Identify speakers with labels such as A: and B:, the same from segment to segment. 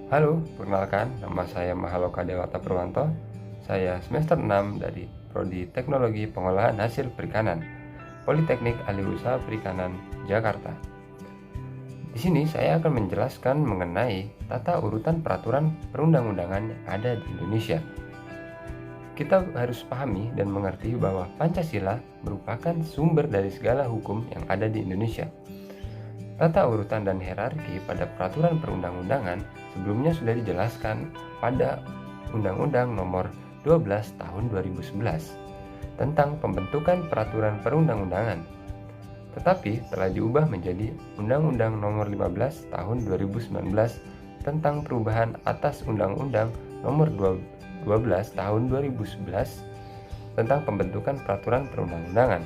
A: Halo, perkenalkan nama saya Mahaloka Dewata Purwanto. Saya semester 6 dari Prodi Teknologi Pengolahan Hasil Perikanan, Politeknik Alih Usaha Perikanan, Jakarta. Di sini saya akan menjelaskan mengenai tata urutan peraturan perundang-undangan yang ada di Indonesia. Kita harus pahami dan mengerti bahwa Pancasila merupakan sumber dari segala hukum yang ada di Indonesia. Tata urutan dan hierarki pada peraturan perundang-undangan sebelumnya sudah dijelaskan pada Undang-Undang Nomor 12 Tahun 2011 tentang pembentukan peraturan perundang-undangan. Tetapi telah diubah menjadi Undang-Undang Nomor 15 Tahun 2019 tentang perubahan atas Undang-Undang Nomor 12 Tahun 2011 tentang pembentukan peraturan perundang-undangan.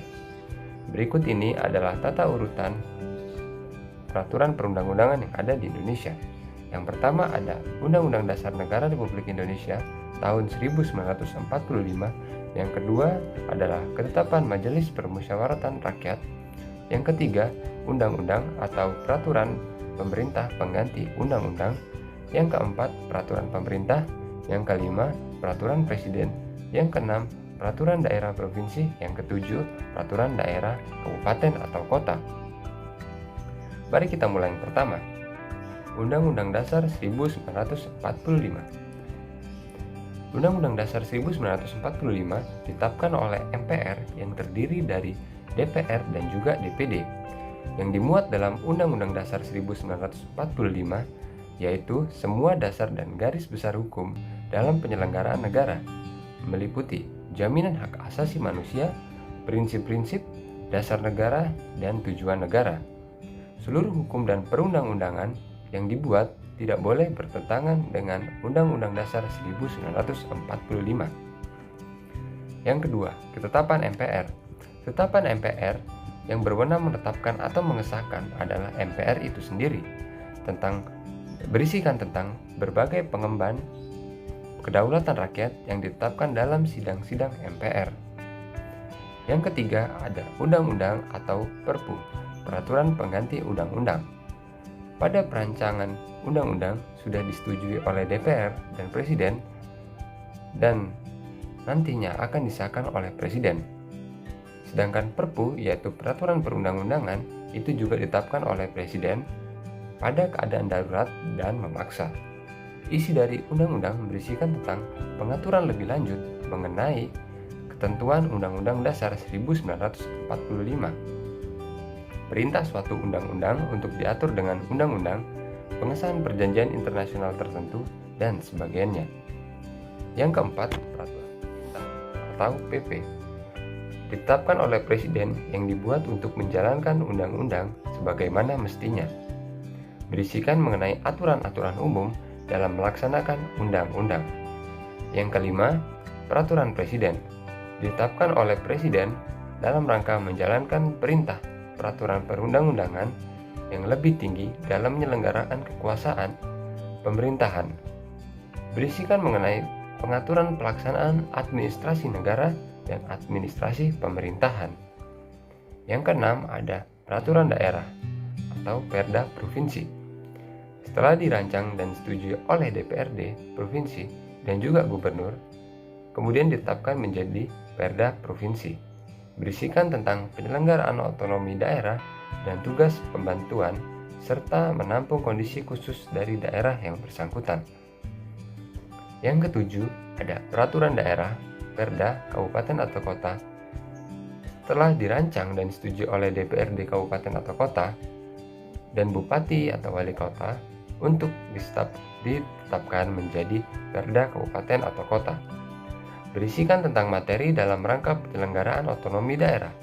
A: Berikut ini adalah tata urutan peraturan perundang-undangan yang ada di Indonesia. Yang pertama ada Undang-Undang Dasar Negara Republik Indonesia tahun 1945. Yang kedua adalah Ketetapan Majelis Permusyawaratan Rakyat. Yang ketiga, Undang-Undang atau Peraturan Pemerintah Pengganti Undang-Undang. Yang keempat, Peraturan Pemerintah. Yang kelima, Peraturan Presiden. Yang keenam, Peraturan Daerah Provinsi. Yang ketujuh, Peraturan Daerah Kabupaten atau Kota. Mari kita mulai yang pertama. Undang-Undang Dasar 1945. Undang-Undang Dasar 1945 ditetapkan oleh MPR yang terdiri dari DPR dan juga DPD. Yang dimuat dalam Undang-Undang Dasar 1945 yaitu semua dasar dan garis besar hukum dalam penyelenggaraan negara, meliputi jaminan hak asasi manusia, prinsip-prinsip dasar negara, dan tujuan negara. Seluruh hukum dan perundang-undangan yang dibuat tidak boleh bertentangan dengan Undang-Undang Dasar 1945. Yang kedua, ketetapan MPR. Ketetapan MPR yang berwenang menetapkan atau mengesahkan adalah MPR itu sendiri, berisikan tentang berbagai pengemban kedaulatan rakyat yang ditetapkan dalam sidang-sidang MPR. Yang ketiga ada undang-undang atau Perpu, peraturan pengganti undang-undang. Pada perancangan undang-undang sudah disetujui oleh DPR dan Presiden dan nantinya akan disahkan oleh Presiden. Sedangkan Perpu yaitu peraturan perundang-undangan itu juga ditetapkan oleh Presiden pada keadaan darurat dan memaksa. Isi dari undang-undang berisikan tentang pengaturan lebih lanjut mengenai ketentuan Undang-Undang Dasar 1945. Perintah suatu undang-undang untuk diatur dengan undang-undang, pengesahan perjanjian internasional tertentu, dan sebagainya. Yang keempat, peraturan atau PP ditetapkan oleh Presiden yang dibuat untuk menjalankan undang-undang sebagaimana mestinya. Berisikan mengenai aturan-aturan umum dalam melaksanakan undang-undang. Yang kelima, peraturan Presiden ditetapkan oleh Presiden dalam rangka menjalankan perintah peraturan perundang-undangan yang lebih tinggi dalam menyelenggarakan kekuasaan pemerintahan. Berisikan mengenai pengaturan pelaksanaan administrasi negara dan administrasi pemerintahan. Yang keenam ada peraturan daerah atau Perda Provinsi. Setelah dirancang dan disetujui oleh DPRD Provinsi dan juga Gubernur, kemudian ditetapkan menjadi Perda Provinsi. Berisikan tentang penyelenggaraan otonomi daerah dan tugas pembantuan serta menampung kondisi khusus dari daerah yang bersangkutan. Yang ketujuh ada peraturan daerah, Perda, Kabupaten atau Kota. Setelah dirancang dan disetujui oleh DPRD Kabupaten atau Kota dan Bupati atau Wali Kota untuk ditetapkan menjadi Perda Kabupaten atau Kota. Berisikan tentang materi dalam rangka penyelenggaraan otonomi daerah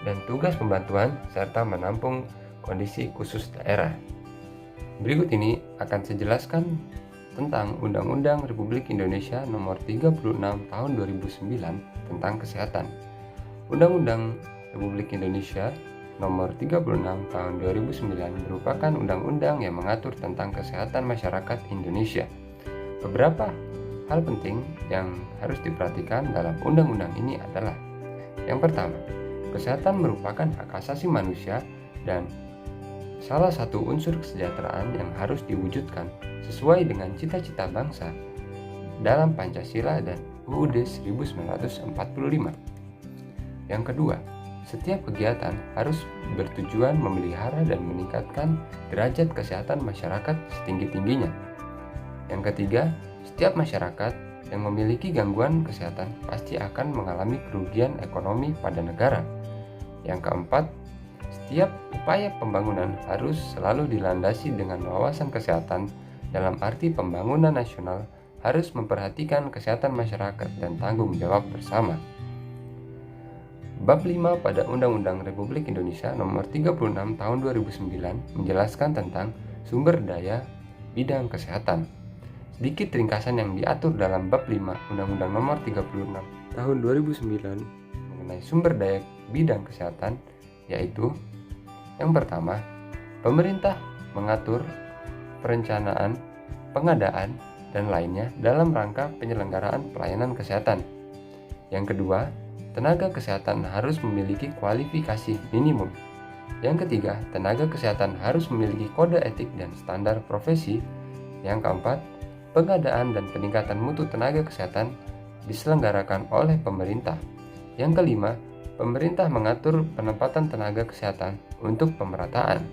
A: dan tugas pembantuan serta menampung kondisi khusus daerah. Berikut ini akan saya jelaskan tentang Undang-Undang Republik Indonesia Nomor 36 Tahun 2009 tentang Kesehatan. Undang-Undang Republik Indonesia Nomor 36 Tahun 2009 merupakan undang-undang yang mengatur tentang kesehatan masyarakat Indonesia. Beberapa hal penting yang harus diperhatikan dalam undang-undang ini adalah: yang pertama, kesehatan merupakan hak asasi manusia dan salah satu unsur kesejahteraan yang harus diwujudkan sesuai dengan cita-cita bangsa dalam Pancasila dan UUD 1945. Yang kedua, setiap kegiatan harus bertujuan memelihara dan meningkatkan derajat kesehatan masyarakat setinggi-tingginya. Yang ketiga, setiap masyarakat yang memiliki gangguan kesehatan pasti akan mengalami kerugian ekonomi pada negara. Yang keempat, setiap upaya pembangunan harus selalu dilandasi dengan wawasan kesehatan dalam arti pembangunan nasional harus memperhatikan kesehatan masyarakat dan tanggung jawab bersama. Bab 5 pada Undang-Undang Republik Indonesia Nomor 36 Tahun 2009 menjelaskan tentang sumber daya bidang kesehatan. Sedikit ringkasan yang diatur dalam Bab 5 Undang-Undang Nomor 36 Tahun 2009 mengenai sumber daya bidang kesehatan, yaitu yang pertama, pemerintah mengatur perencanaan, pengadaan, dan lainnya dalam rangka penyelenggaraan pelayanan kesehatan. Yang kedua, tenaga kesehatan harus memiliki kualifikasi minimum. Yang ketiga, tenaga kesehatan harus memiliki kode etik dan standar profesi. Yang keempat, pengadaan dan peningkatan mutu tenaga kesehatan diselenggarakan oleh pemerintah. Yang kelima, pemerintah mengatur penempatan tenaga kesehatan untuk pemerataan.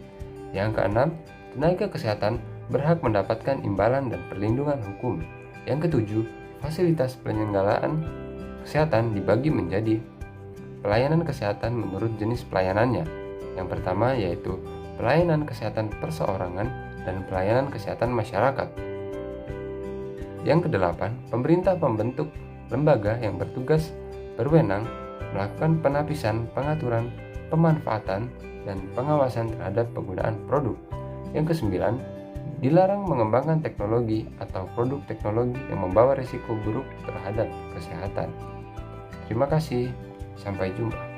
A: Yang keenam, tenaga kesehatan berhak mendapatkan imbalan dan perlindungan hukum. Yang ketujuh, fasilitas penyelenggaraan kesehatan dibagi menjadi pelayanan kesehatan menurut jenis pelayanannya. Yang pertama yaitu pelayanan kesehatan perseorangan dan pelayanan kesehatan masyarakat. Yang kedelapan, pemerintah membentuk lembaga yang berwenang melakukan penapisan, pengaturan, pemanfaatan, dan pengawasan terhadap penggunaan produk. Yang kesembilan, dilarang mengembangkan teknologi atau produk teknologi yang membawa risiko buruk terhadap kesehatan. Terima kasih, sampai jumpa.